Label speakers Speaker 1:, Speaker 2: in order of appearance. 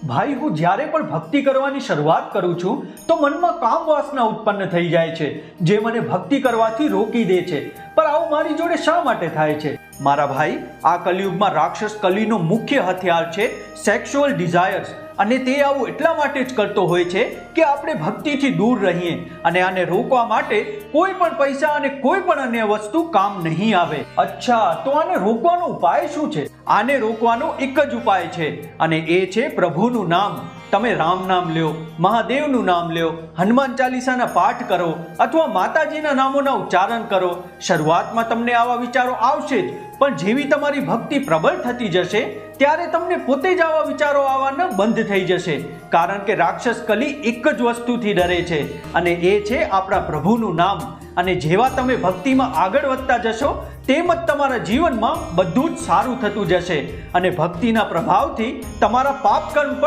Speaker 1: ભાઈ, હું જ્યારે પણ ભક્તિ કરવાની શરૂઆત કરું છું તો મનમાં કામ વાસના ઉત્પન્ન થઈ જાય છે, જે મને ભક્તિ કરવાથી રોકી દે છે. પણ આવું મારી જોડે શા માટે થાય છે? મારા ભાઈ, આ કલિયુગમાં રાક્ષસ કલીનો મુખ્ય હથિયાર છે સેક્સ્યુઅલ ડિઝાયર્સ, અને તે આવું એટલા માટે જ કરતો હોય છે કે આપણે ભક્તિથી દૂર રહીએ, અને આને રોકવા માટે કોઈ પણ પૈસા અને કોઈ પણ અન્ય વસ્તુ કામ નહીં આવે. અચ્છા, તો આને રોકવાનો ઉપાય શું છે? આને રોકવાનો એક જ ઉપાય છે, અને એ છે પ્રભુનું નામ. તમે રામ નામ લ્યો, મહાદેવનું નામ લ્યો, હનુમાન ચાલીસાના પાઠ કરો, અથવા માતાજીના નામોના ઉચ્ચારણ કરો. શરૂઆતમાં તમને આવા વિચારો આવશે જ, પણ જેવી તમારી ભક્તિ પ્રબળ થતી જશે ત્યારે તમને પોતે જ આવા વિચારો આવવાના બંધ થઈ જશે. કારણ કે રાક્ષસ કલી એક જ વસ્તુથી ડરે છે, અને એ છે આપણા પ્રભુનું નામ. અને જેવા તમે ભક્તિમાં આગળ વધતા જશો તેમ જ તમારા જીવનમાં બધું જ સારું થતું જશે, અને ભક્તિના પ્રભાવથી તમારા પાપ કર્મ